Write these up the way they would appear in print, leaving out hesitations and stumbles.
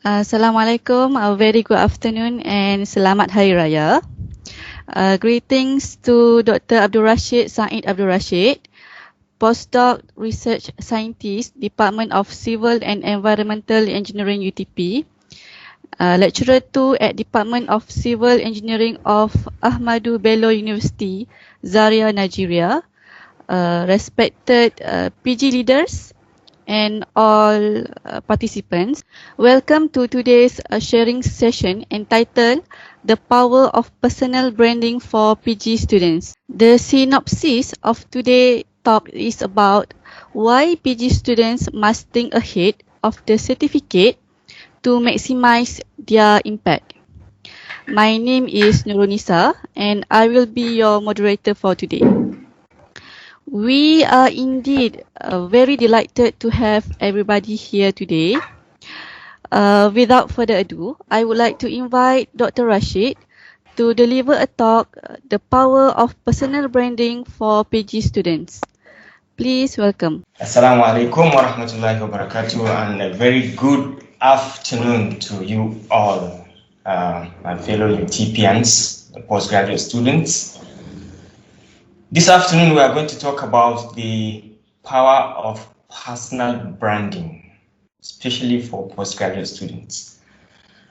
Assalamualaikum, a very good afternoon and Selamat Hari Raya. Greetings to Dr. Abdul Rashid Said Abdul Rashid, Postdoc Research Scientist, Department of Civil and Environmental Engineering UTP, Lecturer 2 at Department of Civil Engineering of Ahmadu Bello University, Zaria, Nigeria, respected PG leaders, and all participants. Welcome to today's sharing session entitled The Power of Personal Branding for PG Students. The synopsis of today's talk is about why PG students must think ahead of the certificate to maximize their impact. My name is Nurunisa and I will be your moderator for today. We are indeed very delighted to have everybody here today. Without further ado, I would like to invite Dr. Rashid to deliver a talk, The Power of Personal Branding for PG Students. Please welcome. Assalamualaikum warahmatullahi wabarakatuh, and a very good afternoon to you all, my fellow UTPians, postgraduate students. This afternoon we are going to talk about the power of personal branding, especially for postgraduate students.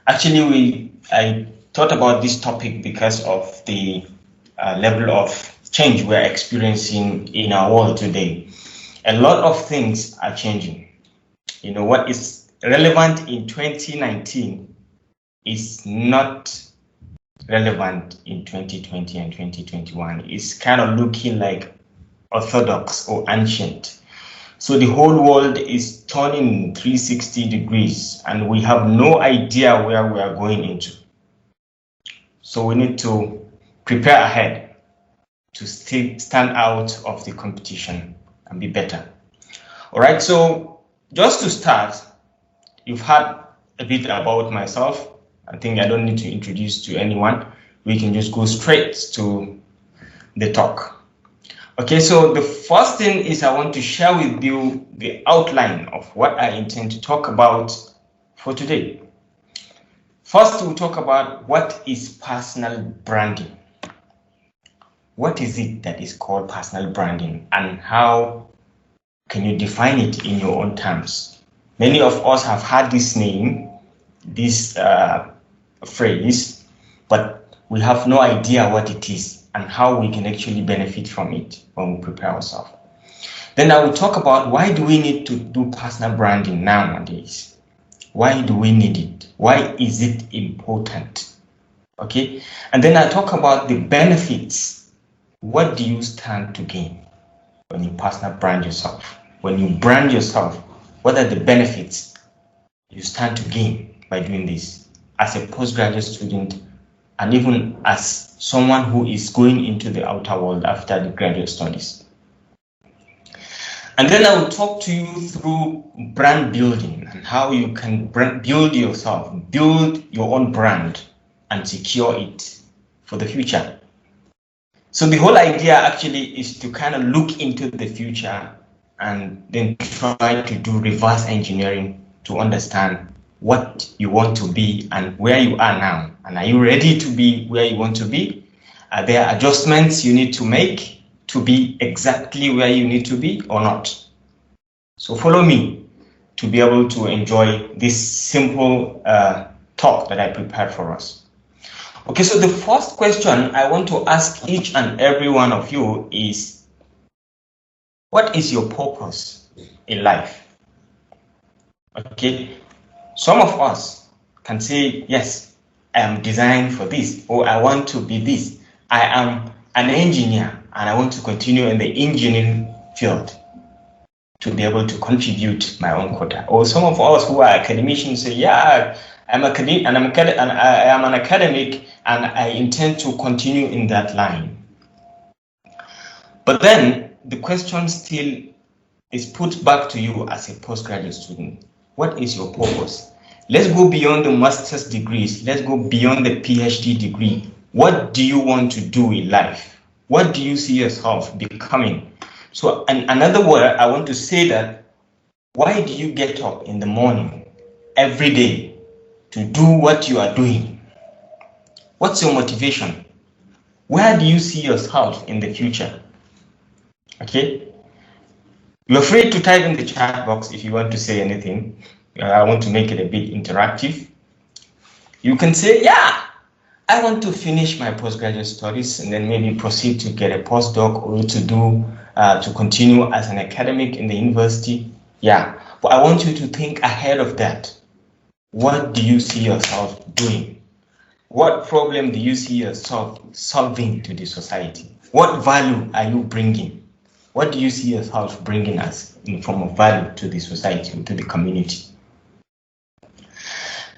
Actually, I thought about this topic because of the level of change we're experiencing in our world today. A lot of things are changing. You know, what is relevant in 2019 is not relevant in 2020 and 2021. It's kind of looking like orthodox or ancient. So the whole world is turning 360 degrees and we have no idea where we are going into. So we need to prepare ahead to stand out of the competition and be better. All right, so just to start, you've heard a bit about myself. I think I don't need to introduce to anyone. We can just go straight to the talk. Okay, so the first thing is I want to share with you the outline of what I intend to talk about for today. First, we'll talk about what is personal branding. What is it that is called personal branding and how can you define it in your own terms? Many of us have heard this name, this phrase, but we have no idea what it is and how we can actually benefit from it when we prepare ourselves. Then I will talk about why do we need to do personal branding nowadays? Why do we need it? Why is it important? Okay, and then I talk about the benefits. What do you stand to gain when you personal brand yourself? When you brand yourself, what are the benefits you stand to gain by doing this as a postgraduate student and even as someone who is going into the outer world after the graduate studies? And then I will talk to you through brand building and how you can build yourself, build your own brand and secure it for the future. So the whole idea actually is to kind of look into the future and then try to do reverse engineering to understand what you want to be and where you are now. And are you ready to be where you want to be? Are there adjustments you need to make to be exactly where you need to be or not? So follow me to be able to enjoy this simple talk that I prepared for us. Okay, so the first question I want to ask each and every one of you is, what is your purpose in life? Okay, some of us can say, yes, I am designed for this, or I want to be this. I am an engineer and I want to continue in the engineering field to be able to contribute my own quota. Or some of us who are academicians say, yeah, I am an academic and I intend to continue in that line. But then the question still is put back to you as a postgraduate student. What is your purpose? Let's go beyond the master's degrees. Let's go beyond the PhD degree. What do you want to do in life? What do you see yourself becoming? So in another word, I want to say that, why do you get up in the morning every day to do what you are doing? What's your motivation? Where do you see yourself in the future? Okay, you're free to type in the chat box if you want to say anything. I want to make it a bit interactive. You can say, yeah, I want to finish my postgraduate studies and then maybe proceed to get a postdoc or to continue as an academic in the university. Yeah, but I want you to think ahead of that. What do you see yourself doing? What problem do you see yourself solving to the society? What value are you bringing? What do you see yourself bringing us in form of value to the society, to the community?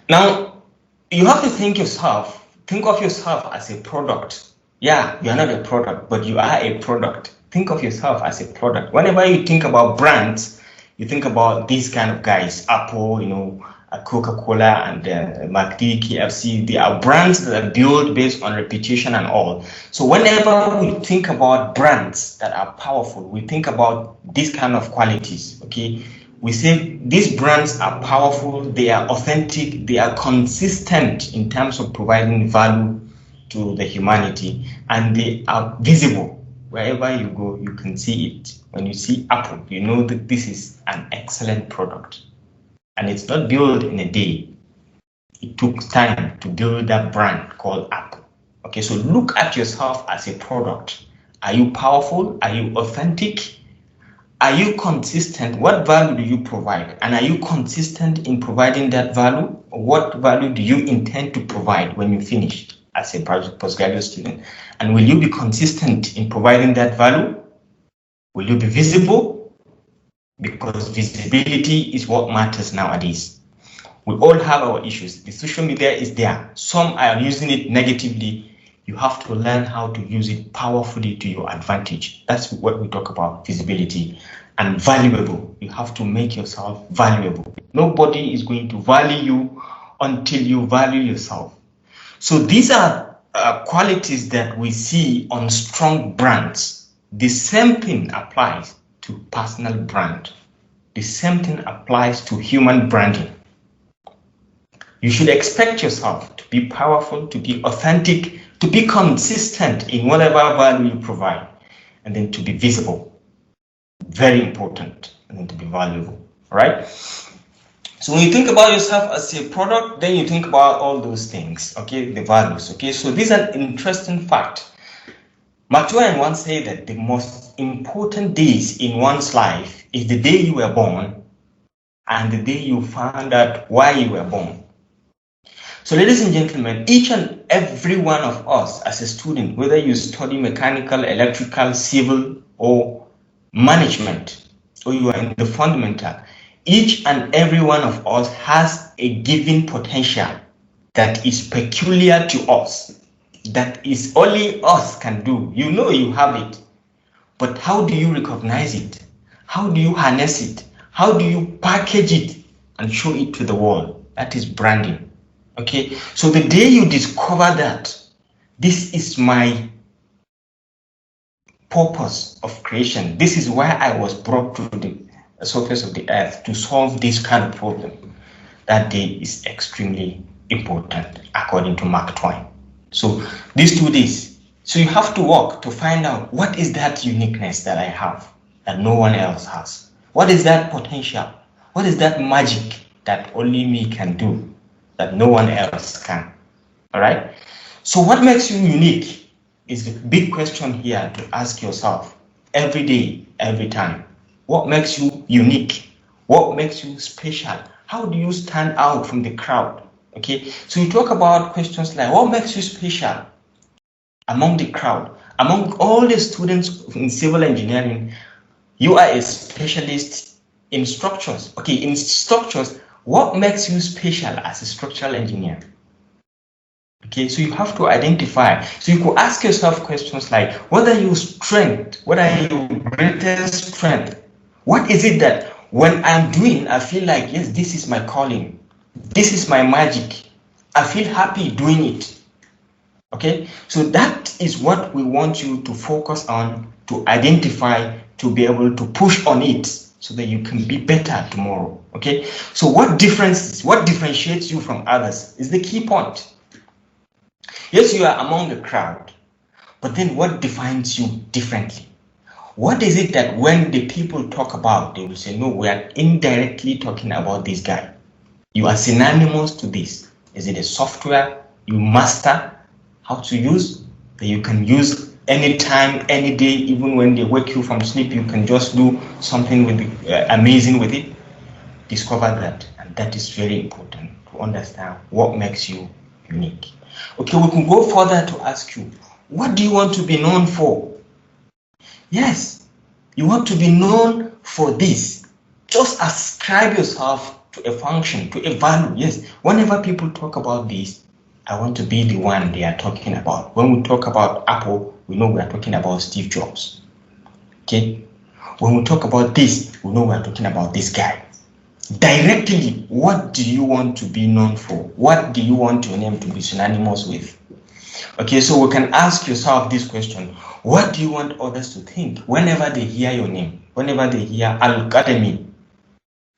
Now, you have to think of yourself as a product. Yeah, you are not a product, but you are a product. Think of yourself as a product. Whenever you think about brands, you think about these kind of guys, Apple, Coca-Cola and McD, KFC. They are brands that are built based on reputation and all. So whenever we think about brands that are powerful, we think about these kind of qualities, okay? We say these brands are powerful, they are authentic, they are consistent in terms of providing value to the humanity, and they are visible. Wherever you go, you can see it. When you see Apple, you know that this is an excellent product. And it's not built in a day. It took time to build that brand called Apple. Okay, so look at yourself as a product. Are you powerful? Are you authentic? Are you consistent? What value do you provide? And are you consistent in providing that value? What value do you intend to provide when you finish as a postgraduate student? And will you be consistent in providing that value? Will you be visible? Because visibility is what matters nowadays. We all have our issues. The social media is there. Some are using it negatively. You have to learn how to use it powerfully to your advantage. That's what we talk about, visibility. And valuable. You have to make yourself valuable. Nobody is going to value you until you value yourself. So these are qualities that we see on strong brands. The same thing applies to personal brand. The same thing applies to human branding. You should expect yourself to be powerful, to be authentic, to be consistent in whatever value you provide, and then to be visible. Very important, and then to be valuable, right? So when you think about yourself as a product, then you think about all those things, okay, the values, okay? So this is an interesting fact. Mark Twain once said that the most important days in one's life is the day you were born and the day you found out why you were born. So ladies and gentlemen, each and every one of us as a student, whether you study mechanical, electrical, civil, or management, or you are in the fundamental, each and every one of us has a given potential that is peculiar to us, that is only us can do. You know you have it, but how do you recognize it? How do you harness it? How do you package it and show it to the world? That is branding. Okay, so the day you discover that this is my purpose of creation, this is why I was brought to the surface of the earth to solve this kind of problem, that day is extremely important according to Mark Twain. So these 2 days, so you have to work to find out what is that uniqueness that I have that no one else has. What is that potential? What is that magic that only me can do that no one else can? All right. So what makes you unique is the big question here to ask yourself every day, every time. What makes you unique? What makes you special? How do you stand out from the crowd? Okay, so you talk about questions like what makes you special among the crowd, among all the students in civil engineering. You are a specialist in structures. Okay, in structures, what makes you special as a structural engineer? Okay, so you have to identify. So you could ask yourself questions like, what are your strengths? What are your greatest strengths? What is it that when I'm doing, I feel like, yes, this is my calling. This is my magic. I feel happy doing it. Okay, so that is what we want you to focus on, to identify, to be able to push on it, so that you can be better tomorrow. Okay, so what differentiates you from others is the key point. Yes, you are among the crowd, but then what defines you differently? What is it that when the people talk about, they will say, no, we are indirectly talking about this guy. You are synonymous to this. Is it a software you master how to use, that you can use anytime, any day, even when they wake you from sleep, you can just do something with amazing with it? Discover that, and that is very important to understand what makes you unique. Okay, we can go further to ask you, what do you want to be known for? Yes, you want to be known for this. Just ascribe yourself to a function, to a value. Yes, whenever people talk about this, I want to be the one they are talking about. When we talk about Apple, we know we are talking about Steve Jobs. Okay? When we talk about this, we know we are talking about this guy. Directly, what do you want to be known for? What do you want your name to be synonymous with? Okay, so we can ask yourself this question. What do you want others to think whenever they hear your name? Whenever they hear Al-Academy,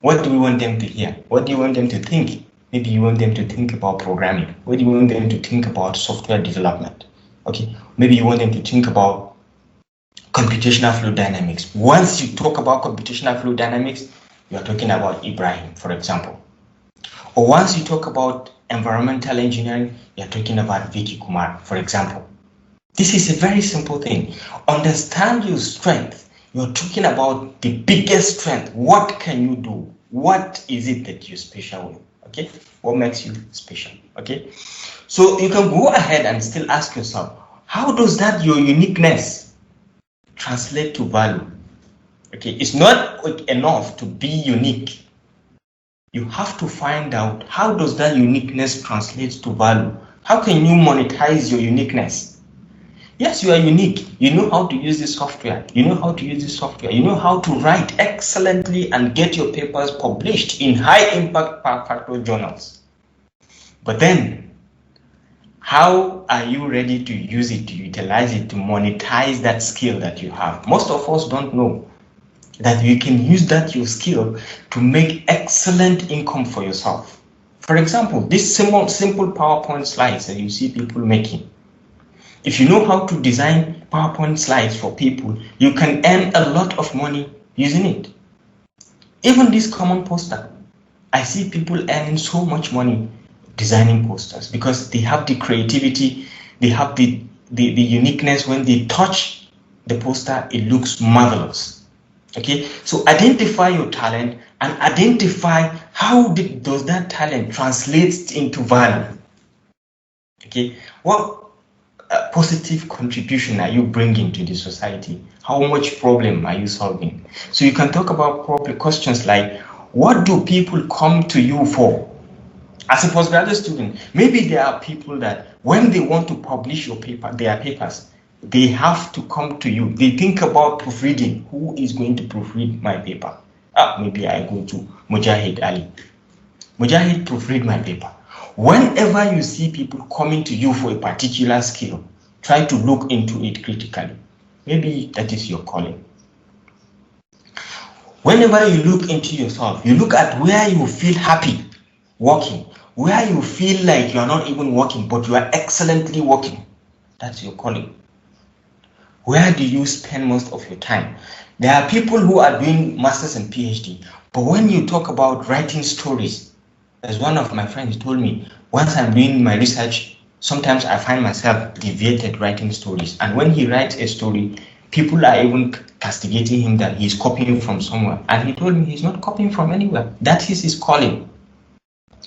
what do you want them to hear? What do you want them to think? Maybe you want them to think about programming. What do you want them to think about software development? Okay, maybe you want them to think about computational fluid dynamics. Once you talk about computational fluid dynamics, you are talking about Ibrahim, for example. Or once you talk about environmental engineering, you're talking about Vicky Kumar, for example. This is a very simple thing. Understand your strength. You're talking about the biggest strength. What can you do? What is it that you're special with? Okay? What makes you special? Okay? So you can go ahead and still ask yourself, how does that your uniqueness translate to value? Okay, it's not enough to be unique. You have to find out how does that uniqueness translate to value. How can you monetize your uniqueness? Yes, you are unique. You know how to use this software. You know how to use this software. You know how to write excellently and get your papers published in high impact factor journals. But then, how are you ready to use it, to utilize it, to monetize that skill that you have? Most of us don't know that you can use that your skill to make excellent income for yourself. For example, this simple PowerPoint slides that you see people making. If you know how to design PowerPoint slides for people, you can earn a lot of money using it. Even this common poster, I see people earning so much money designing posters because they have the creativity, they have the uniqueness. When they touch the poster, it looks marvelous. Okay, so identify your talent and identify how does that talent translate into value. Okay, what positive contribution are you bringing to the society? How much problem are you solving? So you can talk about questions like, what do people come to you for? As a postgraduate student, maybe there are people that when they want to publish their papers, they have to come to you. They think about proofreading. Who is going to proofread my paper? Maybe I go to Mujahid Ali. Mujahid, proofread my paper. Whenever you see people coming to you for a particular skill, try to look into it critically. Maybe that is your calling. Whenever you look into yourself, you look at where you feel happy working, where you feel like you are not even working, but you are excellently working. That's your calling. Where do you spend most of your time? There are people who are doing masters and PhD, but when you talk about writing stories, as one of my friends told me, once I'm doing my research, sometimes I find myself deviated writing stories. And when he writes a story, people are even castigating him that he's copying from somewhere. And he told me he's not copying from anywhere. That is his calling.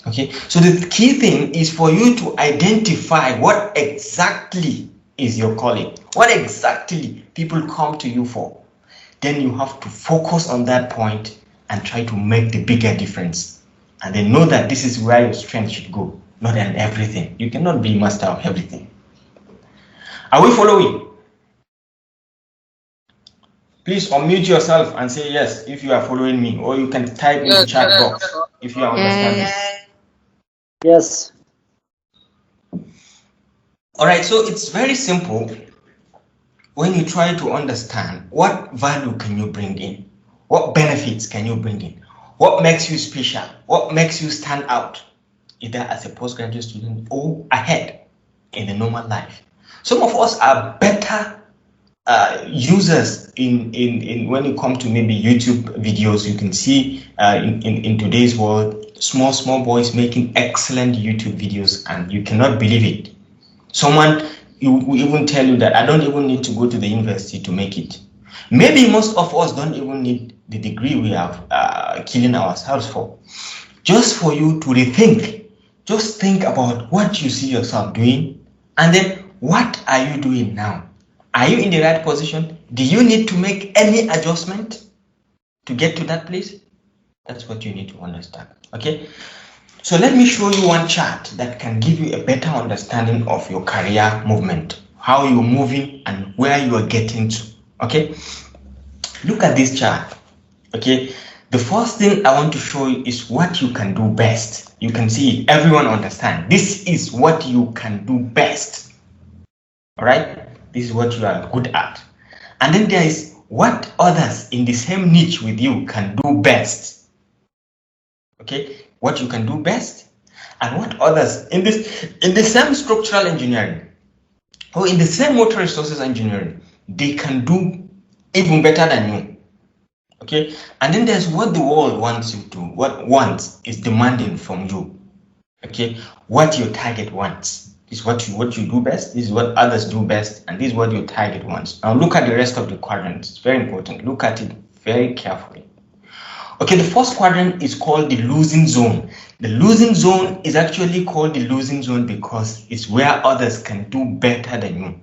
Okay, so the key thing is for you to identify what exactly is your calling, what exactly people come to you for. Then you have to focus on that point and try to make the bigger difference. And then know that this is where your strength should go, not in everything. You cannot be master of everything. Are we following? Please unmute yourself and say yes if you are following me, or you can type in the chat box if you understand this. Yes. All right, so it's very simple when you try to understand what value can you bring in. What benefits can you bring in? What makes you special? What makes you stand out, either as a postgraduate student or ahead in the normal life? Some of us are better users in when you come to maybe YouTube videos. You can see in today's world, small boys making excellent YouTube videos, and you cannot believe it. Someone will even tell you that I don't even need to go to the university to make it. Maybe most of us don't even need the degree we are killing ourselves for. Just for you to rethink, just think about what you see yourself doing, and then what are you doing now? Are you in the right position? Do you need to make any adjustment to get to that place? That's what you need to understand. Okay, so let me show you one chart that can give you a better understanding of your career movement, how you're moving and where you are getting to. Okay, look at this chart. Okay, the first thing I want to show you is what you can do best. You can see it. Everyone understand. This is what you can do best. All right, this is what you are good at. And then there is what others in the same niche with you can do best. Okay, what you can do best and what others in the same structural engineering or in the same water resources engineering, they can do even better than you. Okay, and then there's what the world wants you to, what wants is demanding from you. Okay, what your target wants. This is what you do best, this is what others do best, and this is what your target wants. Now look at the rest of the quadrants. It's very important. Look at it very carefully. Okay, the first quadrant is called the losing zone. The losing zone is actually called the losing zone because it's where others can do better than you.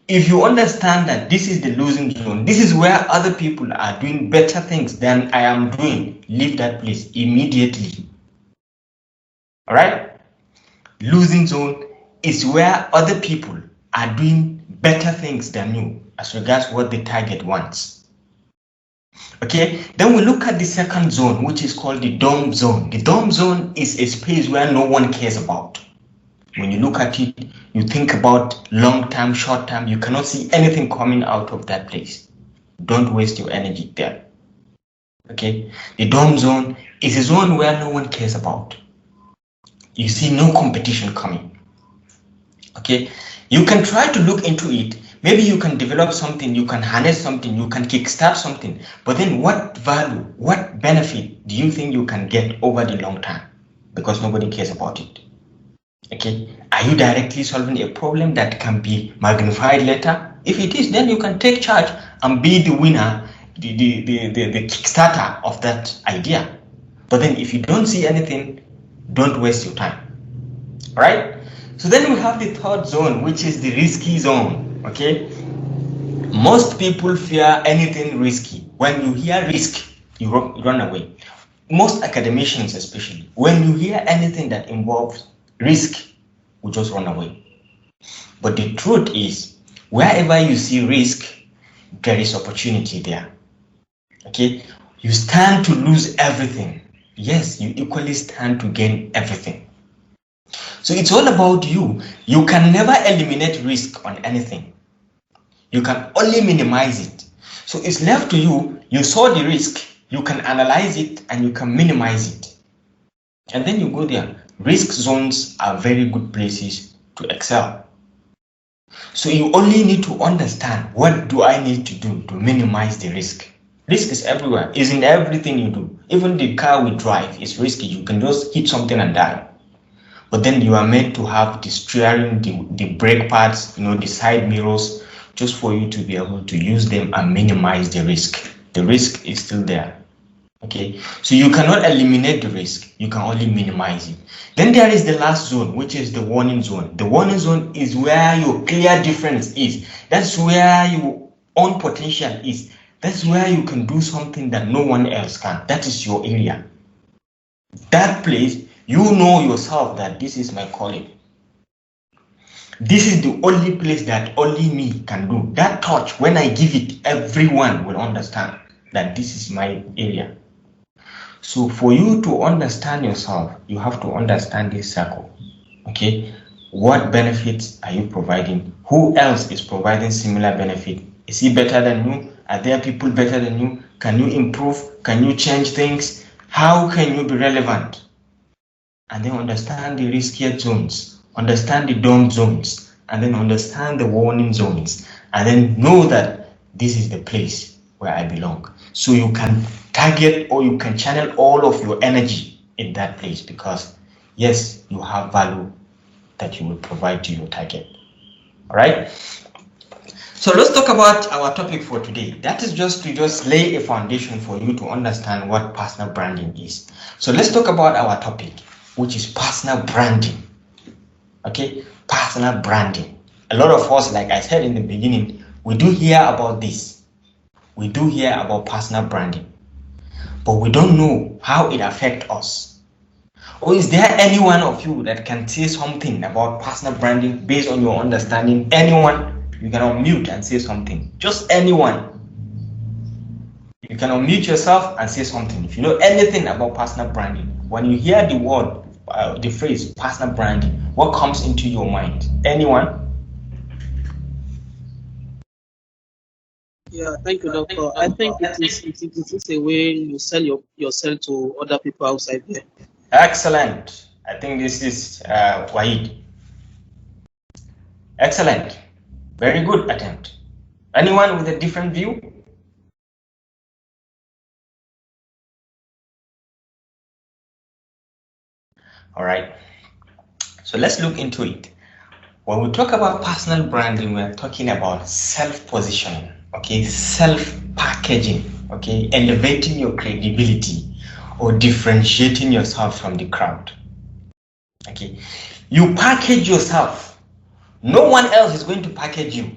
If you understand that this is the losing zone, this is where other people are doing better things than I am doing, leave that place immediately. All right? Losing zone is where other people are doing better things than you as regards what the target wants. Okay, then we look at the second zone, which is called the dumb zone. The dumb zone is a space where no one cares about. When you look at it, you think about long term, short term, you cannot see anything coming out of that place. Don't waste your energy there. Okay, the dumb zone is a zone where no one cares about. You see no competition coming. Okay, you can try to look into it. Maybe you can develop something, you can harness something, you can kickstart something. But then what value, what benefit do you think you can get over the long term? Because nobody cares about it. Okay, are you directly solving a problem that can be magnified later? If it is, then you can take charge and be the winner, the kickstarter of that idea. But then if you don't see anything, don't waste your time. All right, so then we have the third zone, which is the risky zone. Okay, most people fear anything risky. When you hear risk, you run away. Most academicians especially, when you hear anything that involves risk, we just run away. But the truth is, wherever you see risk, there is opportunity there. Okay, you stand to lose everything. Yes, you equally stand to gain everything. So it's all about you. You can never eliminate risk on anything. You can only minimize it. So it's left to you. You saw the risk, you can analyze it and you can minimize it. And then you go there. Risk zones are very good places to excel. So you only need to understand, what do I need to do to minimize the risk? Risk is everywhere, it's in everything you do. Even the car we drive is risky. You can just hit something and die. But then you are meant to have the steering, the brake pads, the side mirrors, just for you to be able to use them and minimize the risk. The risk is still there. Okay, so you cannot eliminate the risk, you can only minimize it. Then there is the last zone, which is the warning zone. The warning zone is where your clear difference is. That's where your own potential is. That's where you can do something that no one else can. That is your area. That place, you know yourself that this is my calling. This is the only place that only me can do. That touch, when I give it, everyone will understand that this is my area. So for you to understand yourself, you have to understand this circle. Okay, what benefits are you providing? Who else is providing similar benefit? Is he better than you? Are there people better than you? Can you improve? Can you change things? How can you be relevant? And then understand the riskier zones, understand the dumb zones, and then understand the warning zones, and then know that this is the place where I belong. So you can target or you can channel all of your energy in that place, because yes, you have value that you will provide to your target. All right. So let's talk about our topic for today. That is just to lay a foundation for you to understand what personal branding is. So let's talk about our topic, which is personal branding. Okay, personal branding. A lot of us, like I said in the beginning, we do hear about this. We do hear about personal branding, but we don't know how it affects us. Or is there any one of you that can say something about personal branding based on your understanding? Anyone? You can unmute and say something. Just anyone. You can unmute yourself and say something. If you know anything about personal branding, when you hear the word, the phrase personal branding, what comes into your mind? Anyone? Yeah, thank you, Doctor. I think it is a way you sell yourself to other people outside there. Excellent. I think this is Wahid. Excellent. Very good attempt. Anyone with a different view? All right. So let's look into it. When we talk about personal branding, we're talking about self-positioning, okay, self-packaging, okay, elevating your credibility or differentiating yourself from the crowd. Okay, you package yourself. No one else is going to package you.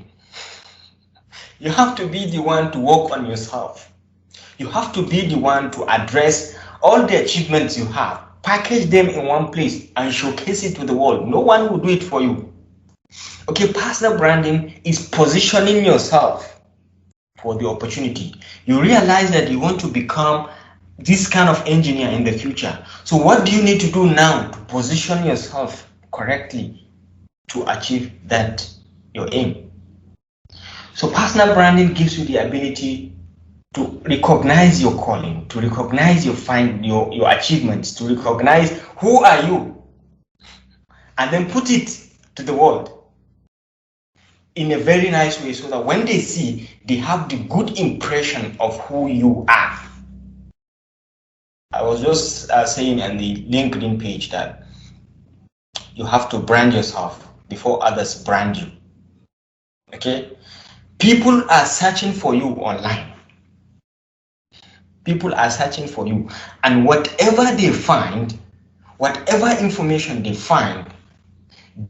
You have to be the one to work on yourself. You have to be the one to address all the achievements you have, package them in one place and showcase it to the world. No one will do it for you. Okay, personal branding is positioning yourself for the opportunity. You realize that you want to become this kind of engineer in the future. So what do you need to do now to position yourself correctly to achieve that, your aim? So personal branding gives you the ability to recognize your calling, to recognize your achievements, to recognize who are you, and then put it to the world in a very nice way, so that when they see, they have the good impression of who you are. I was just saying on the LinkedIn page that you have to brand yourself before others brand you. Okay? People are searching for you online. People are searching for you, and whatever they find, whatever information they find,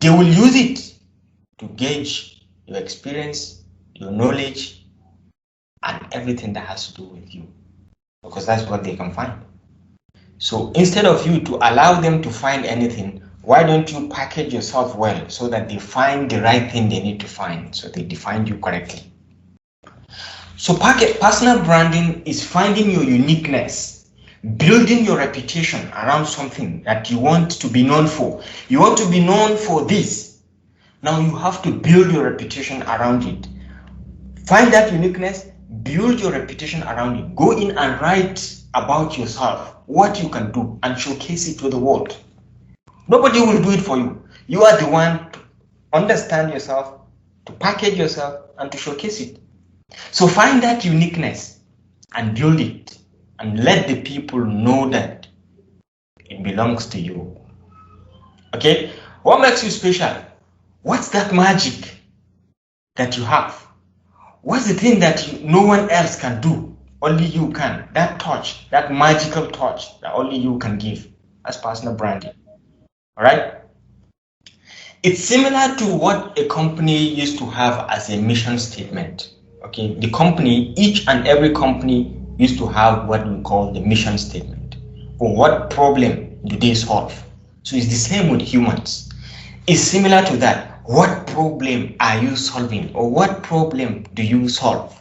they will use it to gauge your experience, your knowledge, and everything that has to do with you, because that's what they can find. So instead of you to allow them to find anything, why don't you package yourself well so that they find the right thing they need to find, so they define you correctly? So personal branding is finding your uniqueness, building your reputation around something that you want to be known for. You want to be known for this. Now you have to build your reputation around it. Find that uniqueness, build your reputation around it. Go in and write about yourself, what you can do, and showcase it to the world. Nobody will do it for you. You are the one to understand yourself, to package yourself, and to showcase it. So find that uniqueness and build it, and let the people know that it belongs to you. Okay? What makes you special? What's that magic that you have? What's the thing that no one else can do? Only you can. That touch, that magical touch that only you can give. That's personal branding. All right? It's similar to what a company used to have as a mission statement. Okay, the company, each and every company used to have what we call the mission statement. Or what problem do they solve? So it's the same with humans. It's similar to that. What problem are you solving? Or what problem do you solve?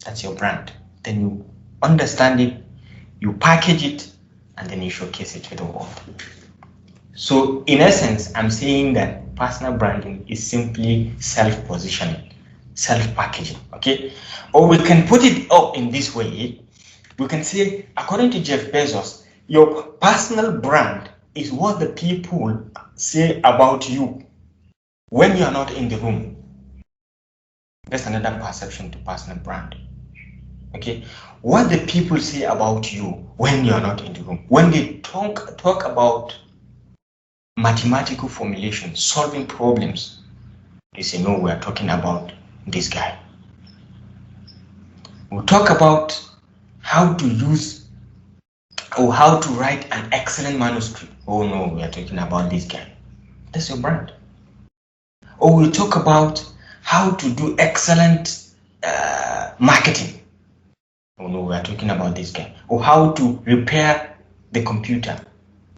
That's your brand. Then you understand it, you package it, and then you showcase it to the world. So in essence, I'm saying that personal branding is simply self-positioning. self-packaging, okay? Or we can put it up in this way. We can say, according to Jeff Bezos, your personal brand is what the people say about you when you are not in the room. That's another perception to personal brand. Okay, what the people say about you when you are not in the room. When they talk about mathematical formulation, solving problems, they say, no, we are talking about this guy. We'll talk about how to use or how to write an excellent manuscript. Oh no, we are talking about this guy. That's your brand. Or we'll talk about how to do excellent marketing. Oh no, we are talking about this guy. Or how to repair the computer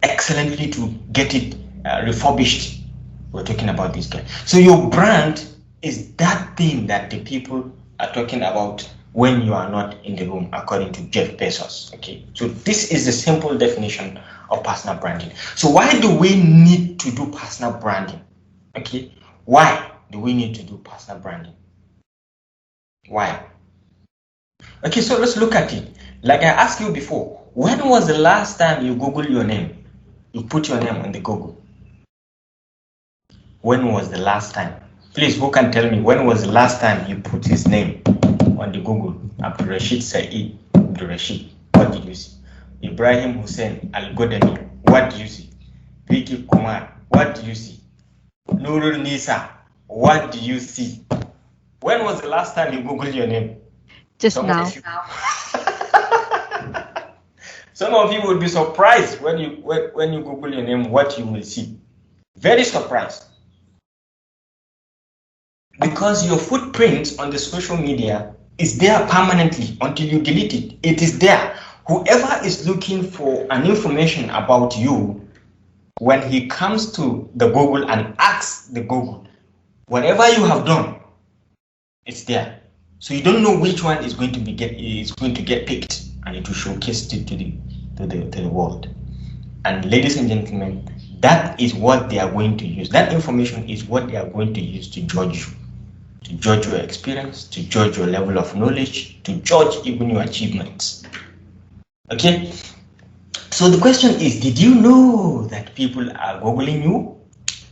excellently to get it refurbished. We're talking about this guy. So your brand is that thing that the people are talking about when you are not in the room, according to Jeff Bezos. Okay, so this is the simple definition of personal branding. So why do we need to do personal branding? Okay, why do we need to do personal branding? Why? Okay, so let's look at it. Like I asked you before, when was the last time you Google your name? You put your name on the Google. When was the last time? Please, who can tell me when was the last time you put his name on the Google? Abdul Rashid Saeed Abdul Rashid. What did you see? Ibrahim Hussein Al Godani. What do you see? Vicky Kumar. What do you see? Nurul Nisa. What do you see? When was the last time you Googled your name? Just now. Some of you will be surprised when you Google your name, what you will see. Very surprised. Because your footprint on the social media is there permanently until you delete it. It is there. Whoever is looking for an information about you, when he comes to the Google and asks the Google, whatever you have done, it's there. So you don't know which one is going to get picked, and it will showcase it to the world. And ladies and gentlemen, that is what they are going to use. That information is what they are going to use to judge you, to judge your experience, to judge your level of knowledge, to judge even your achievements. Okay? So the question is, did you know that people are Googling you?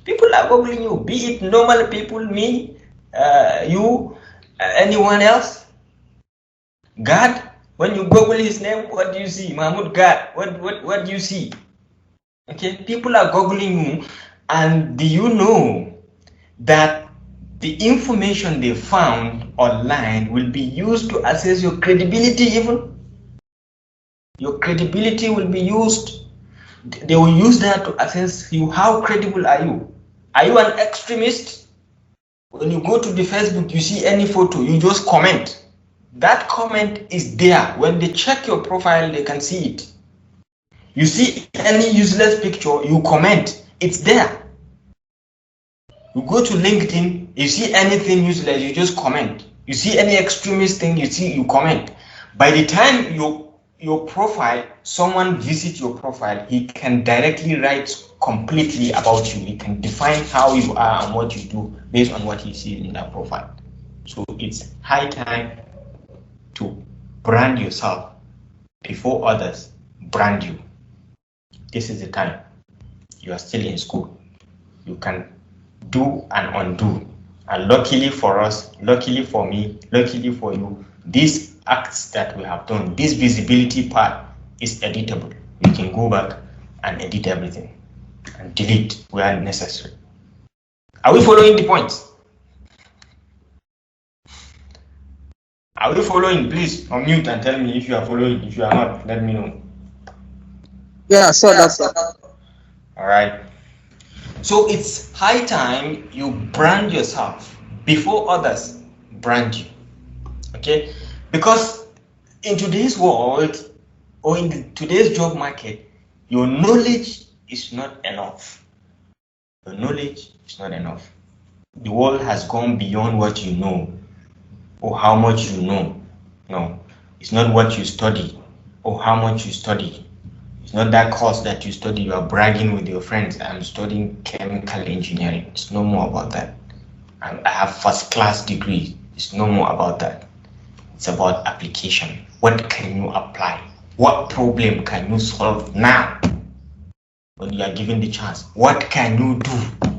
People are Googling you, be it normal people, me, you, anyone else. God, when you Google his name, what do you see? Mahmoud God, what do you see? Okay, people are Googling you, and do you know that the information they found online will be used to assess your credibility even? Your credibility will be used. They will use that to assess you. How credible are you? Are you an extremist? When you go to the Facebook, you see any photo, you just comment. That comment is there. When they check your profile, they can see it. You see any useless picture, you comment. It's there. You go to LinkedIn, you see anything useless, you just comment. You see any extremist thing, you comment. By the time your profile, someone visits your profile, he can directly write completely about you. He can define how you are and what you do based on what he sees in that profile. So it's high time to brand yourself before others brand you. This is the time. You are still in school. You can do and undo. And luckily for us, luckily for me, luckily for you, these acts that we have done, this visibility part is editable. We can go back and edit everything and delete where necessary. Are we following the points? Are we following? Please unmute and tell me if you are following. If you are not, let me know. Yeah, so that's it. All right. So it's high time you brand yourself before others brand you. Okay? Because in today's world or in today's job market, your knowledge is not enough. Your knowledge is not enough. The world has gone beyond what you know or how much you know. No, it's not what you study or how much you study. It's not that course that you study. You are bragging with your friends. I'm studying chemical engineering. It's no more about that. I have first class degree. It's no more about that. It's about application. What can you apply? What problem can you solve now when you are given the chance? What can you do?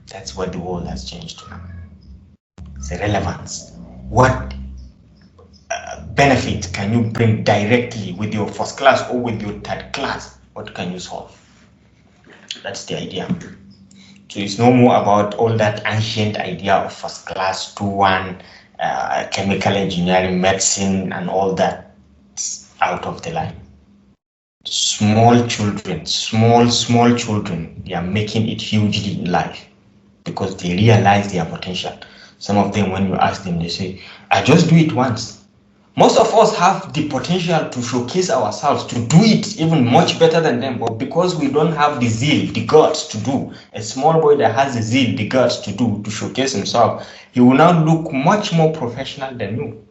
That's what the world has changed to now. It's a relevance. What benefit can you bring directly with your first class or with your third class? What can you solve? That's the idea. So it's no more about all that ancient idea of first class, 2-1, chemical engineering, medicine, and all that. It's out of the line. Small children, small children, they are making it hugely in life because they realize their potential. Some of them, when you ask them, they say, I just do it once. Most of us have the potential to showcase ourselves, to do it even much better than them, but because we don't have the zeal, the guts to do, a small boy that has the zeal, the guts to do, to showcase himself, he will now look much more professional than you.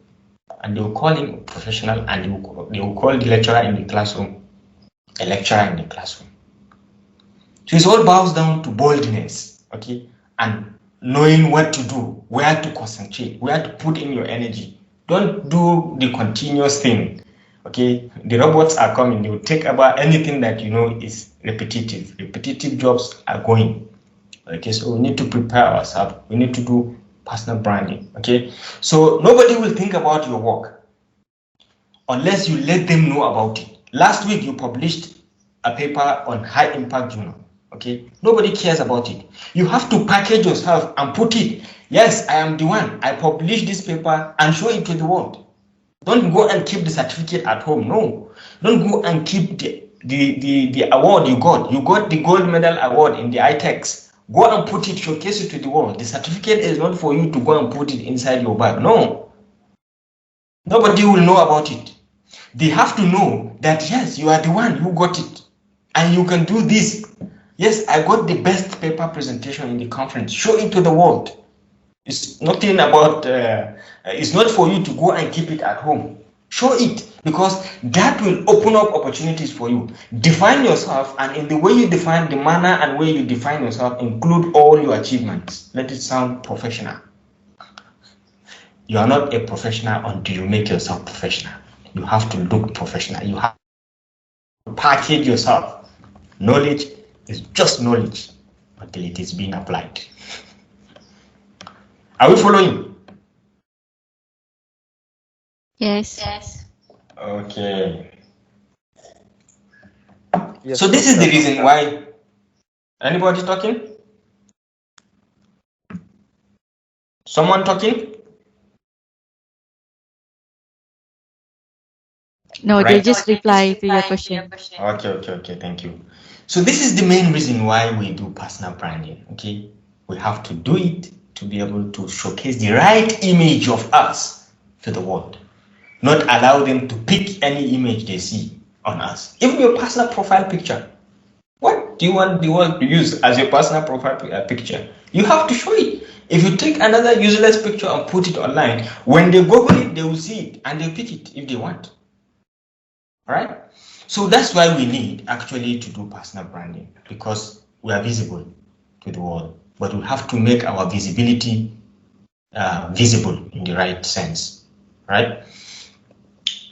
And they will call him professional, and they will call the lecturer in the classroom a lecturer in the classroom. So it all boils down to boldness, okay, and knowing what to do, where to concentrate, where to put in your energy. Don't do the continuous thing, okay? The robots are coming. They will take about anything that you know is repetitive. Repetitive jobs are going, okay? So we need to prepare ourselves. We need to do personal branding, okay? So nobody will think about your work unless you let them know about it. Last week, you published a paper on high impact journal, okay? Nobody cares about it. You have to package yourself and put it. Yes, I am the one. I published this paper and show it to the world. Don't go and keep the certificate at home. No. Don't go and keep the award you got. You got the gold medal award in the ITEX. Go and put it, showcase it to the world. The certificate is not for you to go and put it inside your bag. No. Nobody will know about it. They have to know that, yes, you are the one who got it. And you can do this. Yes, I got the best paper presentation in the conference. Show it to the world. It's nothing about, it's not for you to go and keep it at home. Show it, because that will open up opportunities for you. Define yourself, and in the way you define, the manner and way you define yourself, include all your achievements. Let it sound professional. You are not a professional until you make yourself professional. You have to look professional. You have to package yourself. Knowledge is just knowledge until it is being applied. Are we following? Yes. Okay. Yes, So this is the reason why. Anybody talking? Someone talking? No, they Right. just reply to your question. Okay, thank you. So this is the main reason why we do personal branding, okay? We have to do it to be able to showcase the right image of us to the world. Not allow them to pick any image they see on us. Even your personal profile picture. What do you want the world to use as your personal profile picture? You have to show it. If you take another useless picture and put it online, when they Google it, they will see it and they'll pick it if they want. All right? So that's why we need actually to do personal branding, because we are visible to the world, but we have to make our visibility visible in the right sense, right?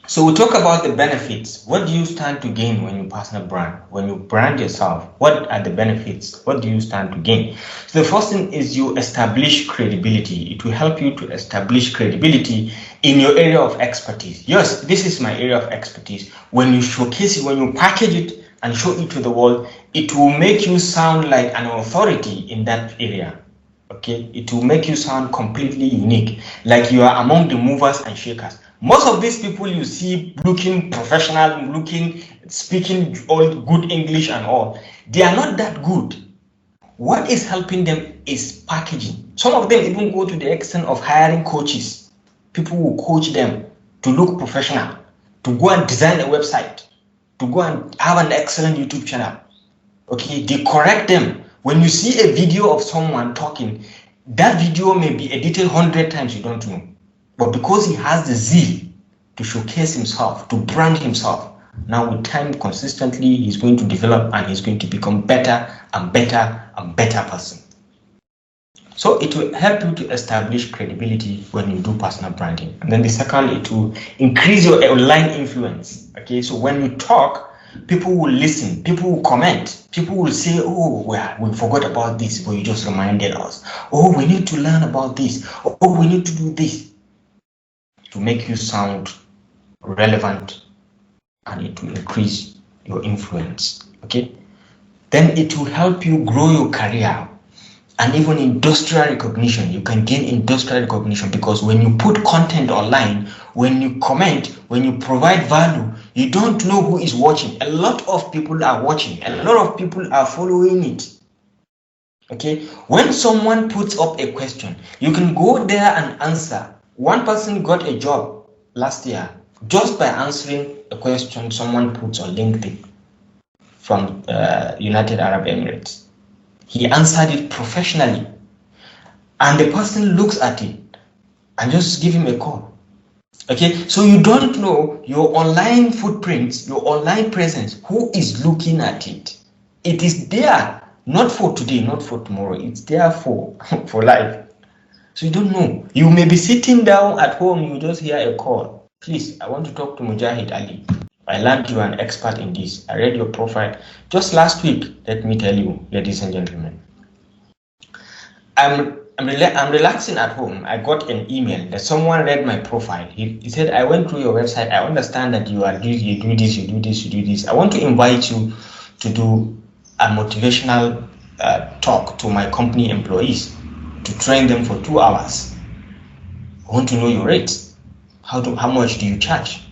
So we talk about the benefits. What do you stand to gain when you personal brand? When you brand yourself, what are the benefits? What do you stand to gain? So the first thing is you establish credibility. It will help you to establish credibility in your area of expertise. Yes, this is my area of expertise. When you showcase it, when you package it and show it to the world, it will make you sound like an authority in that area. Okay, it will make you sound completely unique, like you are among the movers and shakers. Most of these people you see looking professional, speaking all good English and all, they are not that good. What is helping them is packaging. Some of them even go to the extent of hiring coaches. People will coach them to look professional, to go and design a website, to go and have an excellent YouTube channel. Okay, they correct them. When you see a video of someone talking, that video may be edited 100 times, you don't know. But because he has the zeal to showcase himself, to brand himself, now with time consistently, he's going to develop and he's going to become better and better and better person. So it will help you to establish credibility when you do personal branding. And then the second, it will increase your online influence. Okay, so when you talk, people will listen, people will comment, people will say, oh, well, we forgot about this, but you just reminded us. Oh, we need to learn about this. Oh, we need to do this, to make you sound relevant, and it will increase your influence. Okay, then it will help you grow your career. And even industrial recognition, you can gain industrial recognition, because when you put content online, when you comment, when you provide value, you don't know who is watching. A lot of people are watching, a lot of people are following it. Okay, when someone puts up a question, you can go there and answer. One person got a job last year just by answering a question someone puts on LinkedIn from United Arab Emirates. He answered it professionally, and the person looks at it and just give him a call. Okay, so you don't know your online footprints, your online presence, who is looking at it. It is there, not for today, not for tomorrow. It's there for for life. So you don't know. You may be sitting down at home, you just hear a call. Please, I want to talk to Mujahid Ali. I learned you are an expert in this. I read your profile just last week. Let me tell you, ladies and gentlemen, I'm relaxing at home. I got an email that someone read my profile. He said, I went through your website. I understand that you do this, you do this, you do this. I want to invite you to do a motivational talk to my company employees, to train them for 2 hours. I want to know your rates. How much do you charge?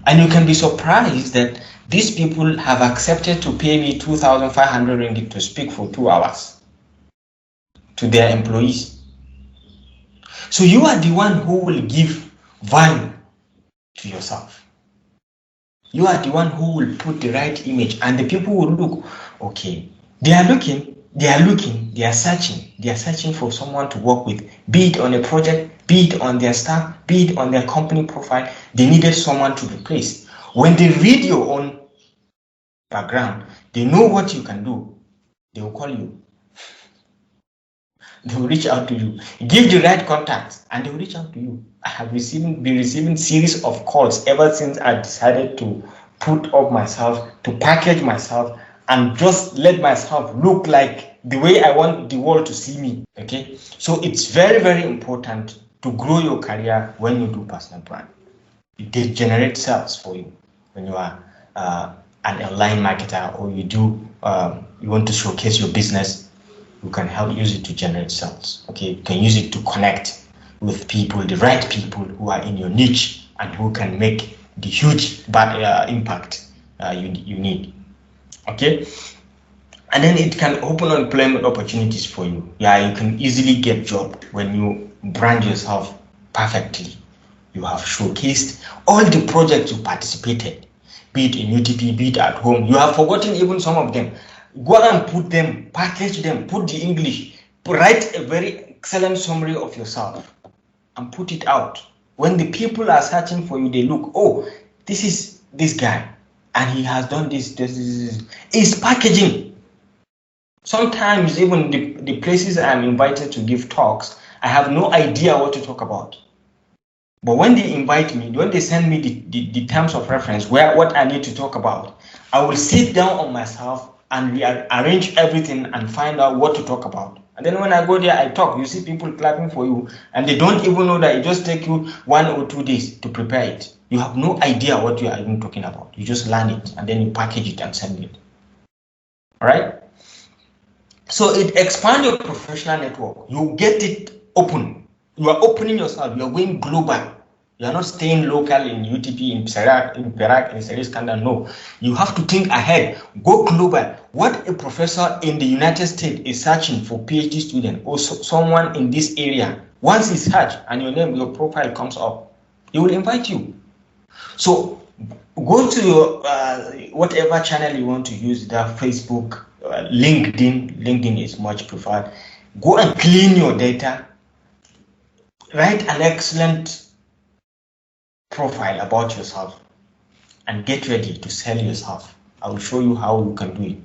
And you can be surprised that these people have accepted to pay me 2,500 ringgit to speak for 2 hours to their employees. So you are the one who will give value to yourself. You are the one who will put the right image, and the people will look, okay, they are looking, they are searching for someone to work with, be it on a project, be it on their staff, be it on their company profile. They needed someone to replace. When they read your own background, they know what you can do. They will call you. They will reach out to you. Give the right contacts, and they will reach out to you. I have been receiving series of calls ever since I decided to put up myself, to package myself, and just let myself look like the way I want the world to see me. Okay, so it's very, very important to grow your career when you do personal brand. It generates sales for you when you are an online marketer, or you want to showcase your business. You can use it to generate sales. Okay, you can use it to connect with people, the right people who are in your niche and who can make the huge impact you need. Okay, and then it can open employment opportunities for you. Yeah, you can easily get job when you brand yourself perfectly. You have showcased all the projects you participated, be it in UTP, be it at home. You have forgotten even some of them. Go and put them, package them, put the English, write a very excellent summary of yourself and put it out. When the people are searching for you, they look, oh, this is this guy and he has done this. It's packaging. Sometimes even the places I'm invited to give talks, I have no idea what to talk about. But when they invite me, when they send me the terms of reference, what I need to talk about, I will sit down on myself and arrange everything and find out what to talk about. And then when I go there, I talk. You see people clapping for you, and they don't even know that it just takes you 1 or 2 days to prepare it. You have no idea what you are even talking about. You just learn it, and then you package it and send it. All right? So it expands your professional network. You get it open. You are opening yourself. You are going global. You are not staying local in UTP, in Perak, in Seriskandan. No. You have to think ahead. Go global. What a professor in the United States is searching for PhD student or someone in this area, once he search and your profile comes up, he will invite you. So go to your whatever channel you want to use, that Facebook, LinkedIn. LinkedIn is much preferred. Go and clean your data. Write an excellent profile about yourself and get ready to sell yourself. I will show you how you can do it.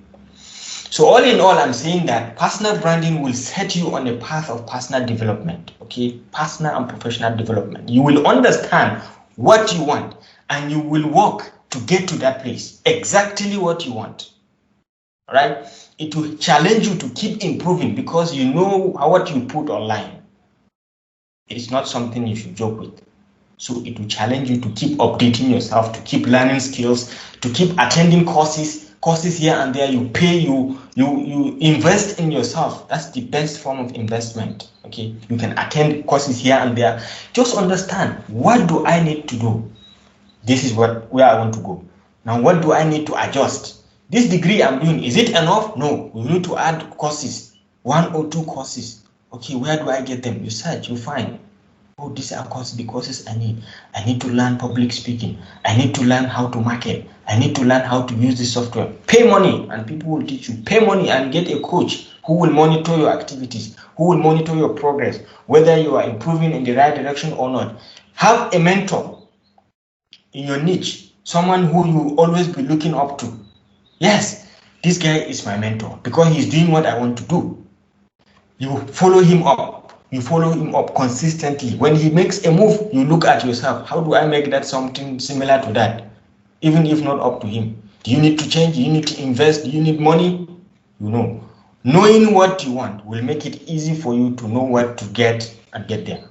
So all in all, I'm saying that personal branding will set you on a path of personal development, okay? Personal and professional development. You will understand what you want and you will work to get to that place, exactly what you want, all right? It will challenge you to keep improving because you know what you put online. It's not something you should joke with. So it will challenge you to keep updating yourself, to keep learning skills, to keep attending courses here and there. You pay, you invest in yourself. That's the best form of investment. Okay, you can attend courses here and there. Just understand, what do I need to do? This is where I want to go. Now, what do I need to adjust? This degree I'm doing, is it enough? No, we need to add courses, 1 or 2 courses. Okay, where do I get them? You search, you find. Oh, these are the courses I need. I need to learn public speaking. I need to learn how to market. I need to learn how to use this software. Pay money and people will teach you. Pay money and get a coach who will monitor your activities, who will monitor your progress, whether you are improving in the right direction or not. Have a mentor in your niche, someone who you always be looking up to. Yes, this guy is my mentor because he's doing what I want to do. You follow him up. You follow him up consistently. When he makes a move, you look at yourself. How do I make that something similar to that? Even if not up to him. Do you need to change? Do you need to invest? Do you need money? You know. Knowing what you want will make it easy for you to know what to get and get there.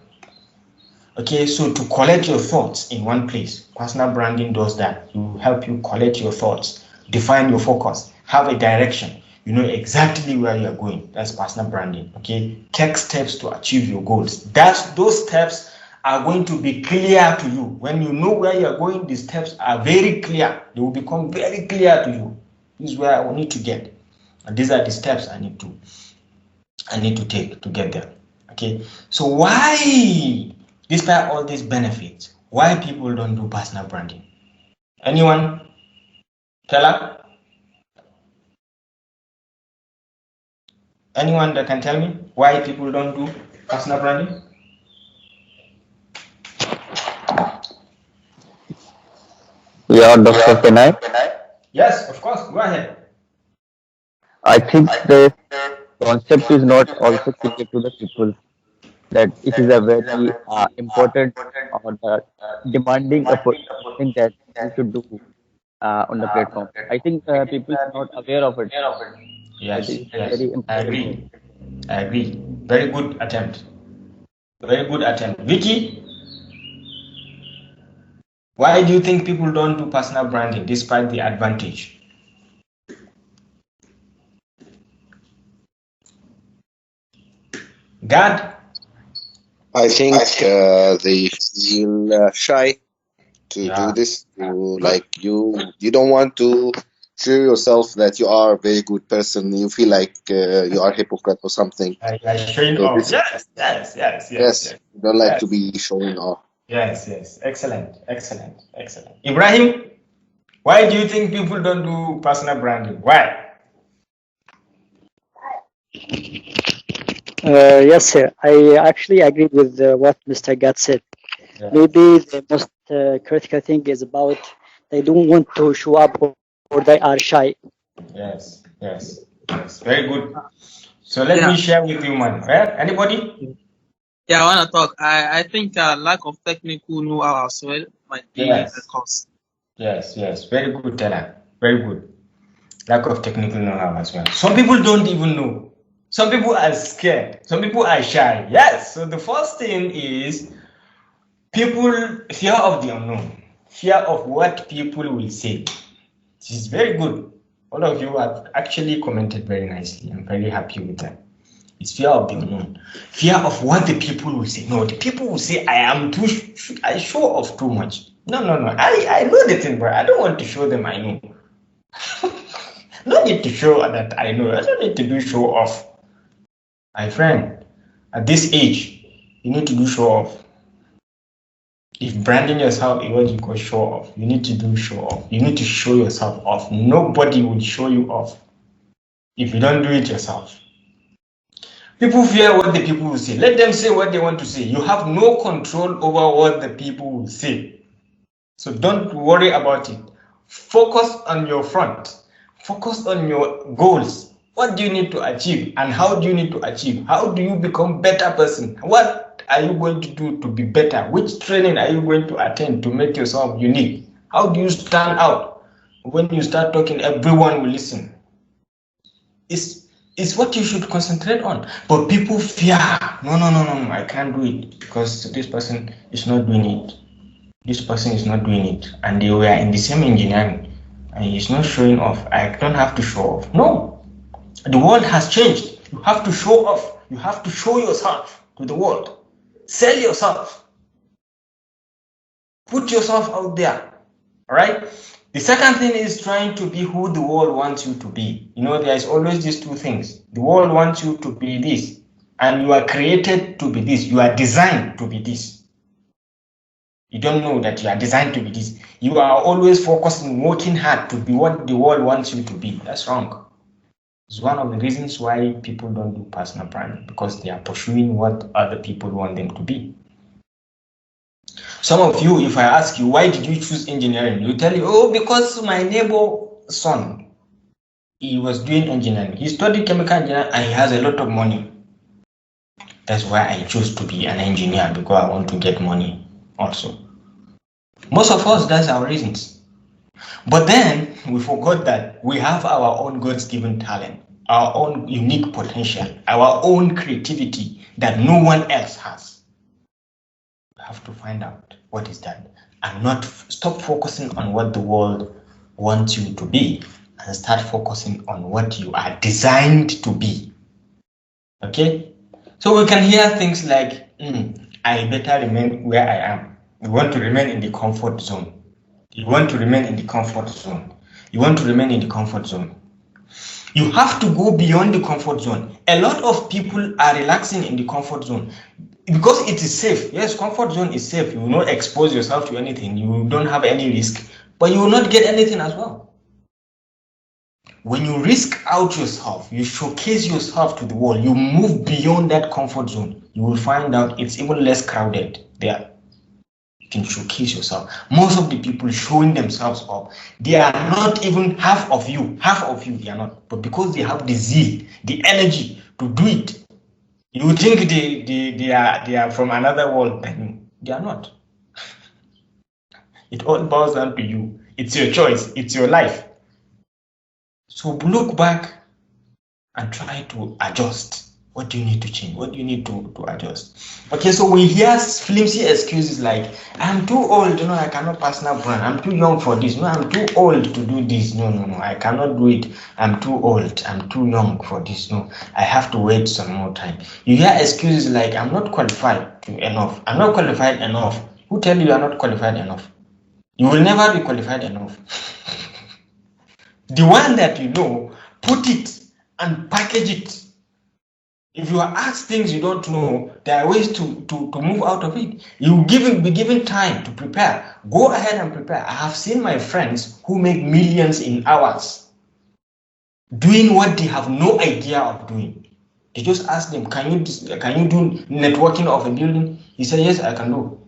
Okay, so to collect your thoughts in one place, personal branding does that. It will help you collect your thoughts, define your focus, have a direction. You know exactly where you are going. That's personal branding. Okay, take steps to achieve your goals. Those steps are going to be clear to you. When you know where you are going, the steps are very clear. They will become very clear to you. This is where I need to get, and these are the steps I need to take to get there. Okay, so why, despite all these benefits, why people don't do personal branding? Anyone? Tell? Anyone that can tell me why people don't do personal branding? Yeah, Dr. Kenai. Yes, of course. Go ahead. I think the concept is not also clear to the people that it is a very important or demanding thing that you should do on the platform. I think people are not aware of it. That Yes, is a yes, very I important thing. agree. I agree. Very good attempt. Very good attempt. Vicky, why do you think people don't do personal branding despite the advantage? God? I think they feel shy to do this. You don't want to show yourself that you are a very good person. You feel like you are a hypocrite or something. I showing So off. this, Yes. you don't like to Yes. be showing off. Yes. Excellent. Ibrahim, why do you think people don't do personal branding? Why? Yes, sir. I actually agreed with what Mr. Gat said. Yeah. Maybe the most critical thing is about they don't want to show up or they are shy. Yes. Very good. So let me share with you, man. Anybody? Yeah, I want to talk. I think lack of technical know-how as well might be a cause. Yes. Very good, Tela. Very good. Lack of technical know-how as well. Some people don't even know. Some people are scared. Some people are shy. Yes. So the first thing is fear of the unknown, fear of what people will say. This is very good. All of you have actually commented very nicely. I'm very happy with that. It's fear of the unknown, fear of what the people will say. No, the people will say I show off too much. No. I know the thing, but I don't want to show them I know. No need to show that I know. I don't need to do show off. My friend, at this age, you need to do show off. If branding yourself is what you call show off, you need to do show off. You need to show yourself off. Nobody will show you off if you don't do it yourself. People fear what the people will say. Let them say what they want to say. You have no control over what the people will say. So don't worry about it. Focus on your front. Focus on your goals. What do you need to achieve, and how do you need to achieve? How do you become better person? What are you going to do to be better? Which training are you going to attend to make yourself unique? How do you stand out? When you start talking, everyone will listen. It's what you should concentrate on. But people fear. No, I can't do it because this person is not doing it. This person is not doing it. And they were in the same engineering. And he's not showing off. I don't have to show off. No. The world has changed. You have to show off. You have to show yourself to the world. Sell yourself. Put yourself out there. All right? The second thing is trying to be who the world wants you to be. You know, there's always these two things. The world wants you to be this, and you are created to be this. You are designed to be this. You don't know that you are designed to be this. You are always focused on working hard to be what the world wants you to be. That's wrong. It's one of the reasons why people don't do personal branding, because they are pursuing what other people want them to be. Some of you, if I ask you, why did you choose engineering? You tell you, oh, because my neighbor's son, he was doing engineering. He studied chemical engineering and he has a lot of money. That's why I chose to be an engineer, because I want to get money also. Most of us, that's our reasons. But then we forgot that we have our own God's-given talent, our own unique potential, our own creativity that no one else has. You have to find out what is that and not stop focusing on what the world wants you to be and start focusing on what you are designed to be. Okay? So we can hear things like, I better remain where I am. We want to remain in the comfort zone. You want to remain in the comfort zone. You want to remain in the comfort zone. You have to go beyond the comfort zone. A lot of people are relaxing in the comfort zone because it is safe. Yes, comfort zone is safe. You will not expose yourself to anything. You don't have any risk, but you will not get anything as well. When you risk out yourself, you showcase yourself to the world, you move beyond that comfort zone, you will find out it's even less crowded there. You can showcase yourself. Most of the people showing themselves up, they are not even half of you they are not, but because they have the zeal, the energy to do it, you think they are from another world than you. They are not. It all boils down to you. It's your choice, it's your life. So look back and try to adjust. What do you need to change? What do you need to adjust? Okay, so we hear flimsy excuses like, I'm too old, I cannot personal brand. I'm too young for this. No, I'm too old to do this. No, I cannot do it. I'm too old. I'm too young for this. No, I have to wait some more time. You hear excuses like, I'm not qualified enough. I'm not qualified enough. Who tell you are not qualified enough? You will never be qualified enough. The one that you know, put it and package it. If you are asked things you don't know, there are ways to move out of it. You will be given time to prepare. Go ahead and prepare. I have seen my friends who make millions in hours doing what they have no idea of doing. They just ask them, can you do networking of a building? He said, yes, I can do.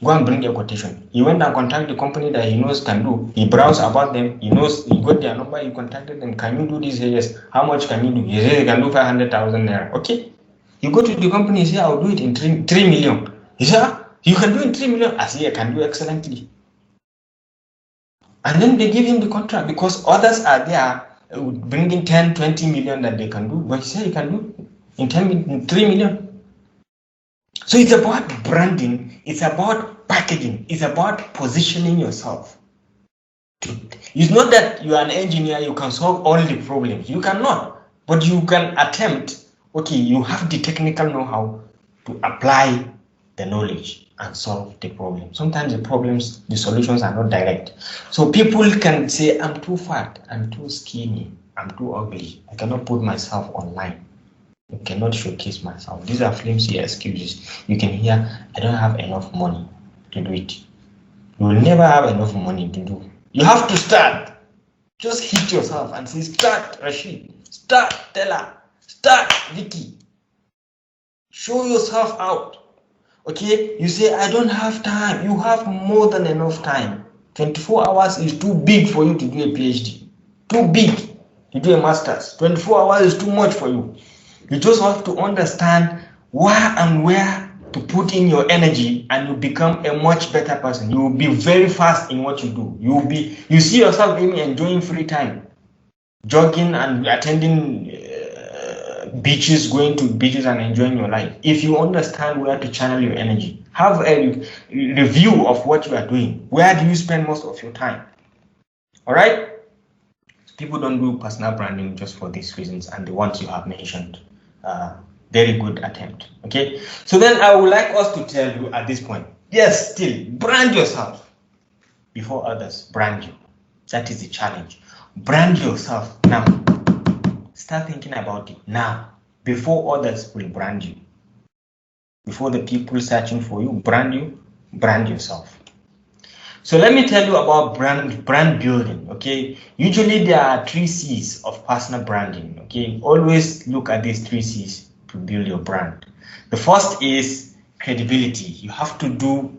Go and bring a quotation. He went and contacted the company that he knows can do. He browsed about them. He knows, he got their number. He contacted them. Can you do this? Yes. How much can you do? He said he can do 500,000 naira. Okay. You go to the company. He said, I'll do it in 3 million. He said, you can do it in 3 million. I say, I can do excellently. And then they give him the contract because others are there bringing 10, 20 million that they can do. But he said he can do in 3 million. So it's about branding, it's about packaging, it's about positioning yourself. It's not that you are an engineer, you can solve all the problems. You cannot, but you can attempt. Okay, you have the technical know-how to apply the knowledge and solve the problem. Sometimes the solutions are not direct. So people can say, I'm too fat, I'm too skinny, I'm too ugly, I cannot put myself online. I cannot showcase myself. These are flimsy excuses. You can hear, I don't have enough money to do it. You will never have enough money to do. You have to start. Just hit yourself and say, start, Rashid. Start, Tella. Start, Vicky. Show yourself out. Okay? You say, I don't have time. You have more than enough time. 24 hours is too big for you to do a PhD. Too big. You do a master's. 24 hours is too much for you. You just have to understand where and where to put in your energy, and you become a much better person. You will be very fast in what you do. You see yourself even enjoying free time, jogging and attending beaches, going to beaches and enjoying your life. If you understand where to channel your energy, have a review of what you are doing. Where do you spend most of your time? All right? People don't do personal branding just for these reasons and the ones you have mentioned. Very good attempt. Okay, so then I would like us to tell you at this point, yes, still brand yourself before others brand you. That is the challenge. Brand yourself now. Start thinking about it now before others will brand you. Before the people searching for you brand you, brand yourself. So let me tell you about brand building. Okay, usually there are 3 C's of personal branding. Okay, always look at these 3 C's to build your brand. The first is credibility. You have to build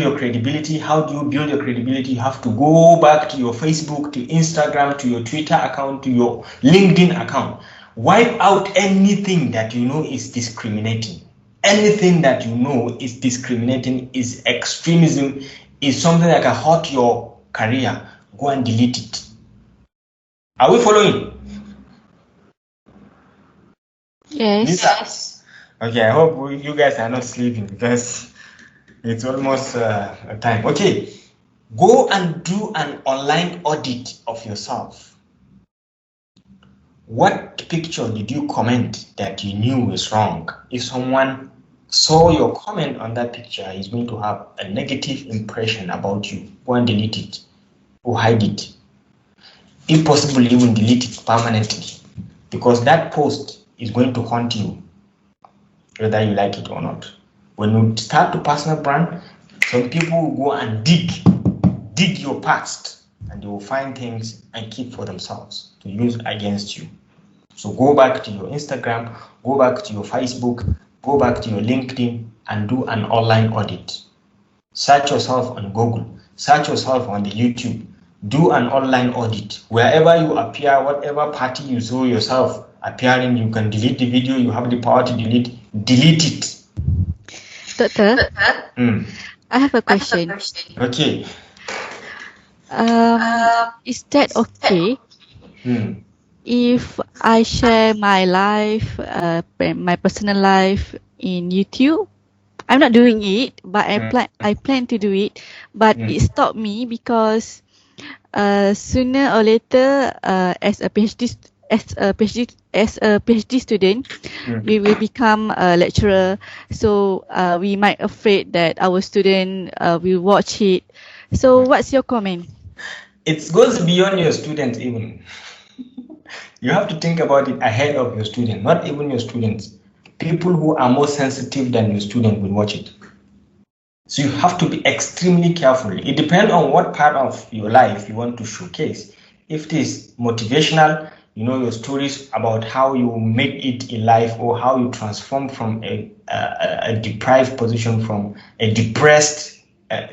your credibility. How do you build your credibility? You have to go back to your Facebook, to Instagram, to your Twitter account, to your LinkedIn account. Wipe out anything that you know is discriminating. Anything that you know is discriminating, is extremism, is something that can hurt your career. Go and delete it. Are we following? Yes. Lisa? Okay, I hope you guys are not sleeping because it's almost time. Okay, go and do an online audit of yourself. What picture did you comment that you knew was wrong? If someone saw your comment on that picture, he's going to have a negative impression about you. Go and delete it or hide it. If possible, even delete it permanently, because that post is going to haunt you, whether you like it or not. When you start to personal brand, some people will go and dig your past, and they will find things and keep for themselves to use against you. So go back to your Instagram, go back to your Facebook, go back to your LinkedIn and do an online audit. Search yourself on Google, search yourself on the YouTube, do an online audit. Wherever you appear, whatever party you saw yourself appearing, you can delete the video, you have the power to delete it. Doctor, I have a question. Okay. Is that okay if I share my life, my personal life in YouTube? I'm not doing it, but I plan to do it. But it stopped me because sooner or later, as a PhD student, we will become a lecturer. So we might afraid that our student will watch it. So what's your comment? It goes beyond your students even. You have to think about it ahead of your student, not even your students. People who are more sensitive than your student will watch it. So you have to be extremely careful. It depends on what part of your life you want to showcase. If it is motivational, you know, your stories about how you make it in life or how you transform from a deprived position, from a depressed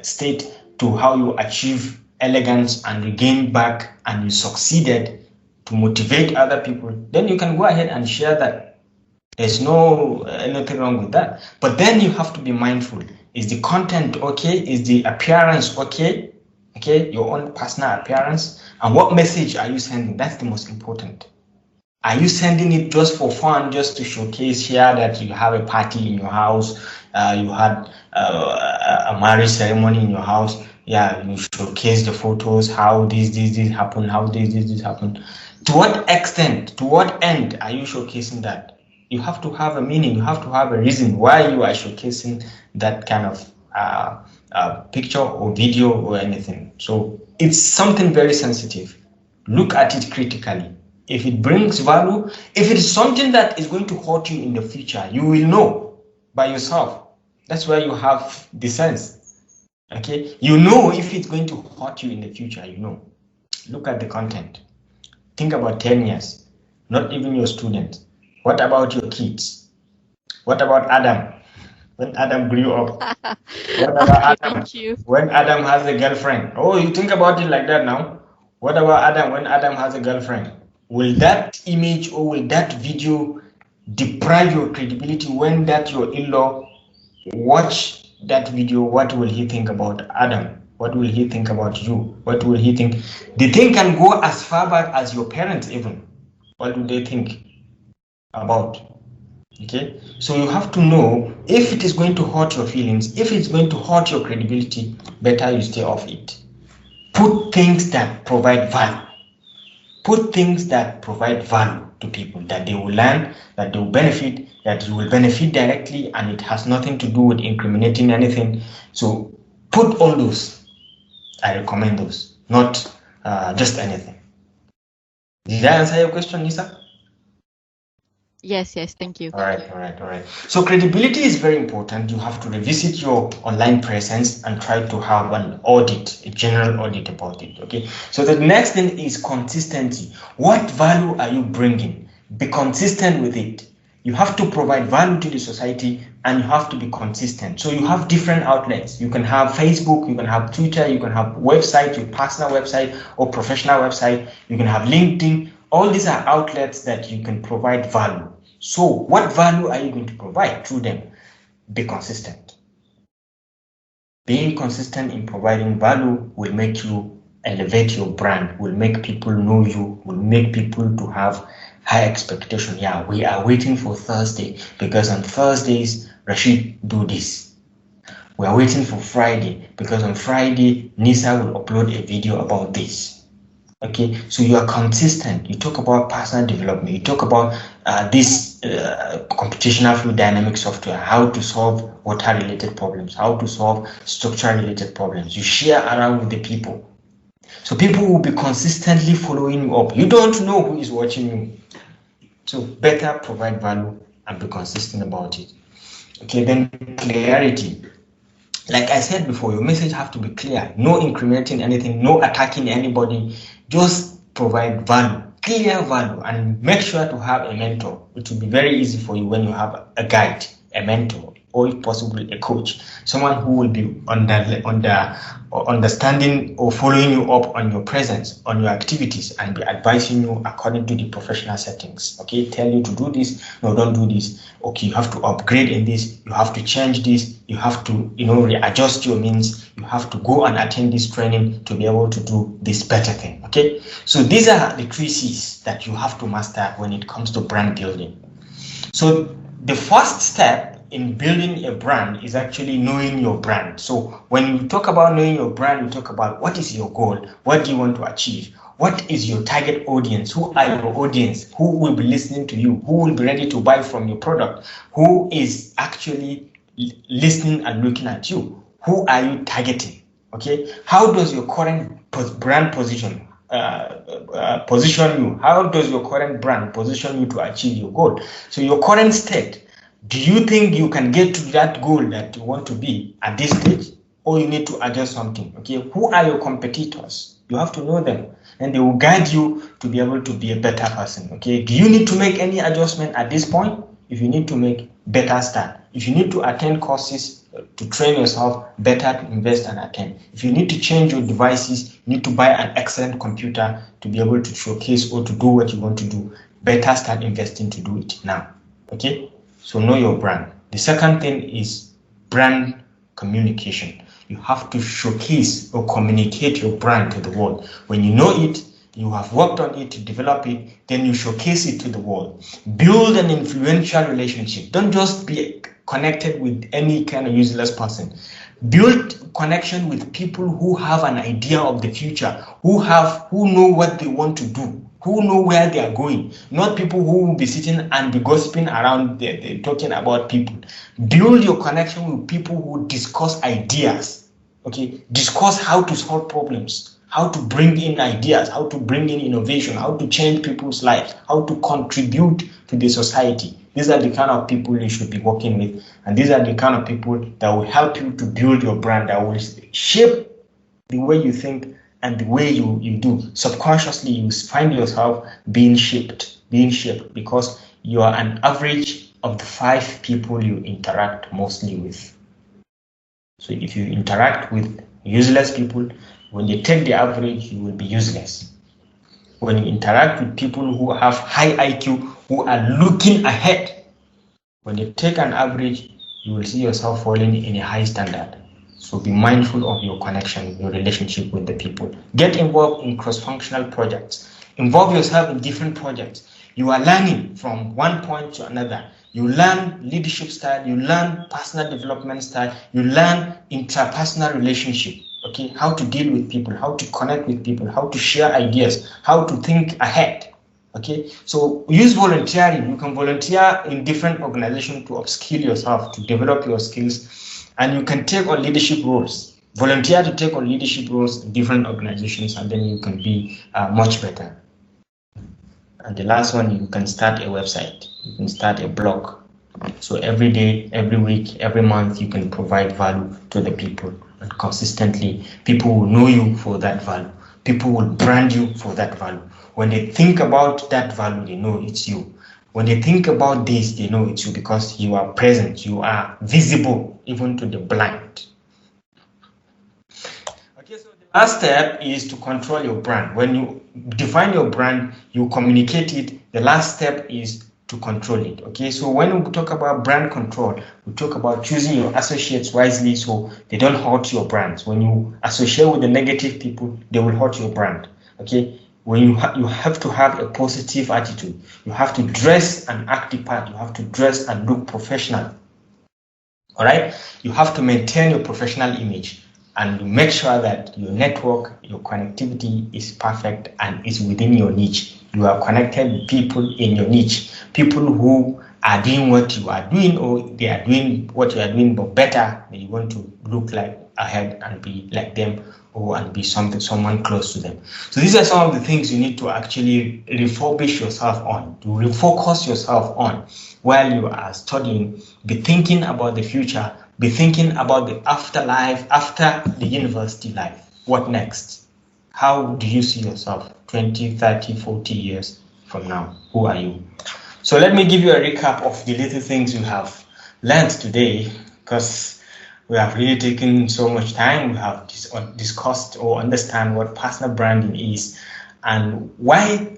state, to how you achieve elegance and regain back and you succeeded to motivate other people, then you can go ahead and share that. There's nothing wrong with that. But then you have to be mindful. Is the content okay? Is the appearance okay? Okay, your own personal appearance. And what message are you sending? That's the most important. Are you sending it just for fun, just to showcase here that you have a party in your house, you had a marriage ceremony in your house, yeah, you showcase the photos, how this happened, how this happened. To what extent, to what end are you showcasing that? You have to have a meaning, you have to have a reason why you are showcasing that kind of picture or video or anything. So it's something very sensitive. Look at it critically. If it brings value, if it is something that is going to hurt you in the future, you will know by yourself. That's where you have the sense. Okay, you know if it's going to hurt you in the future, you know. Look at the content. Think about 10 years, not even your students. What about your kids? What about Adam? When Adam grew up? What about Adam? Thank you. When Adam has a girlfriend? Oh, you think about it like that now. What about Adam when Adam has a girlfriend? Will that image or will that video deprive your credibility when that your in-law watch that video? What will he think about Adam? What will he think about you? What will he think? The thing can go as far back as your parents even. What do they think about? Okay, so you have to know if it is going to hurt your feelings, if it's going to hurt your credibility, better you stay off it. Put things that provide value. Put things that provide value to people, that they will learn, that they will benefit, that you will benefit directly, and it has nothing to do with incriminating anything. So put all those. I recommend those, not just anything. Did I answer your question, Nisa? Yes, thank you. All right. So credibility is very important. You have to revisit your online presence and try to have an audit, a general audit about it. Okay. So the next thing is consistency. What value are you bringing? Be consistent with it. You have to provide value to the society and you have to be consistent. So you have different outlets. You can have Facebook, you can have Twitter, you can have website, your personal website or professional website. You can have LinkedIn. All these are outlets that you can provide value. So what value are you going to provide through them? Be consistent. Being consistent in providing value will make you elevate your brand, will make people know you, will make people to have high expectation. Yeah, we are waiting for Thursday because on Thursdays, Rashid do this. We are waiting for Friday because on Friday, Nisa will upload a video about this. Okay, so you are consistent. You talk about personal development. You talk about this computational fluid dynamic software, how to solve water-related problems, how to solve structure-related problems. You share around with the people. So people will be consistently following you up. You don't know who is watching you. So better provide value and be consistent about it. Okay, then clarity. Like I said before, your message have to be clear. No incriminating anything, no attacking anybody. Just provide value, clear value, and make sure to have a mentor. It will be very easy for you when you have a guide, a mentor, or if possible, a coach, someone who will be understanding or following you up on your presence, on your activities, and be advising you according to the professional settings. Okay, tell you to do this, no, don't do this. Okay, you have to upgrade in this, you have to change this, you have to, readjust your means, you have to go and attend this training to be able to do this better thing. Okay, so these are the 3 C's that you have to master when it comes to brand building. So the first step in building a brand is actually knowing your brand. So when you talk about knowing your brand, you talk about what is your goal, what do you want to achieve, what is your target audience, who are your audience, who will be listening to you, who will be ready to buy from your product, who is actually listening and looking at you, who are you targeting. Okay, how does your current brand position you? How does your current brand position you to achieve your goal? So your current state, do you think you can get to that goal that you want to be at this stage, or you need to adjust something? Okay, who are your competitors? You have to know them, and they will guide you to be able to be a better person. Okay, do you need to make any adjustment at this point? If you need to make, better start. If you need to attend courses to train yourself, better to invest and attend. If you need to change your devices, you need to buy an excellent computer to be able to showcase or to do what you want to do, better start investing to do it now. Okay, so know your brand. The second thing is brand communication. You have to showcase or communicate your brand to the world. When you know it, you have worked on it to develop it, then you showcase it to the world. Build an influential relationship. Don't just be connected with any kind of useless person. Build connection with people who have an idea of the future, who know what they want to do, who know where they are going, not people who will be sitting and be gossiping around there, talking about people. Build your connection with people who discuss ideas. Okay, discuss how to solve problems, how to bring in ideas, how to bring in innovation, how to change people's lives, how to contribute to the society. These are the kind of people you should be working with, and these are the kind of people that will help you to build your brand, that will shape the way you think and the way you do. Subconsciously, you find yourself being shaped because you are an average of the 5 people you interact mostly with. So if you interact with useless people, when they take the average, you will be useless. when you interact with people who have high IQ, who are looking ahead, when you take an average, you will see yourself falling in a high standard. So be mindful of your connection, your relationship with the people. Get involved in cross-functional projects. Involve yourself in different projects. You are learning from one point to another. You learn leadership style, you learn personal development style, you learn interpersonal relationship, okay? How to deal with people, how to connect with people, how to share ideas, how to think ahead. Okay, so use volunteering. You can volunteer in different organizations to upskill yourself, to develop your skills, and you can take on leadership roles. Volunteer to take on leadership roles in different organizations, and then you can be much better. And the last one, you can start a website. You can start a blog. So every day, every week, every month, you can provide value to the people, and consistently, people will know you for that value. People will brand you for that value. When they think about that value, they know it's you. When they think about this, they know it's you because you are present, you are visible even to the blind. Okay, so the last step is to control your brand. When you define your brand, you communicate it. The last step is to control it. Okay, so when we talk about brand control, we talk about choosing your associates wisely so they don't hurt your brands. When you associate with the negative people, they will hurt your brand. Okay, when you have to have a positive attitude. You have to dress and act the part. You have to dress and look professional. All right, you have to maintain your professional image and make sure that your network, your connectivity is perfect and is within your niche. You are connected with people in your niche, people who are doing what you are doing, or they are doing what you are doing but better. You want to look like ahead and be like them, or and be someone close to them. So these are some of the things you need to actually refurbish yourself on, to refocus yourself on while you are studying. Be thinking about the future, be thinking about the afterlife, after the university life. What next? How do you see yourself 20, 30, 40 years from now? Who are you? So let me give you a recap of the little things you have learned today, because we have really taken so much time. We have discussed or understand what personal branding is and why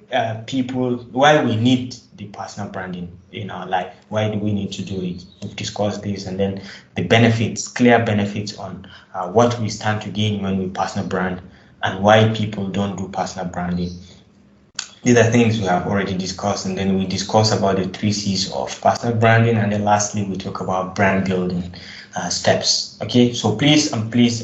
why we need the personal branding in our life. Why do we need to do it? We've discussed this, and then the benefits, clear benefits on what we stand to gain when we personal brand and why people don't do personal branding. These are things we have already discussed, and then we discuss about the 3 C's of personal branding, and then lastly we talk about brand building steps. Okay, so please,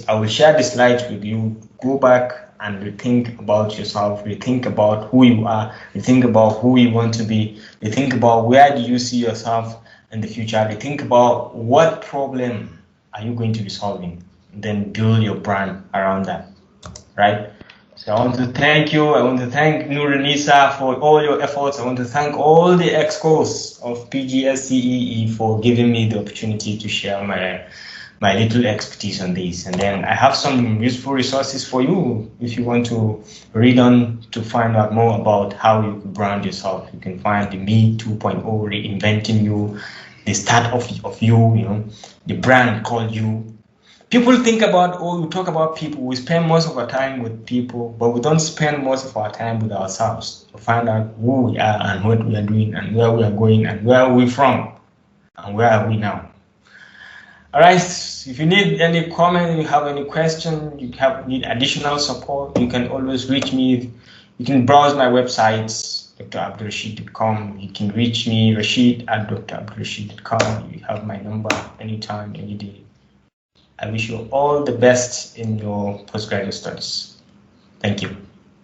I will share the slides with you. Go back and rethink about yourself, rethink about who you are, rethink about who you want to be, rethink about where do you see yourself in the future, rethink about what problem are you going to be solving, and then build your brand around that, right? So I want to thank you. I want to thank Nuranisa for all your efforts. I want to thank all the experts of PGSCEE for giving me the opportunity to share my little expertise on this. And then I have some useful resources for you if you want to read on to find out more about how you can brand yourself. You can find the Me 2.0, Reinventing You, the start of you, the brand called You. People think about, we talk about people, we spend most of our time with people, but we don't spend most of our time with ourselves to find out who we are and what we are doing and where we are going and where are we from and where are we now. All right, if you need any comment, you have any question, need additional support, you can always reach me. You can browse my websites, drabdulrashid.com. You can reach me, rashid@drabdulrashid.com. You have my number anytime, any day. I wish you all the best in your postgraduate studies. Thank you.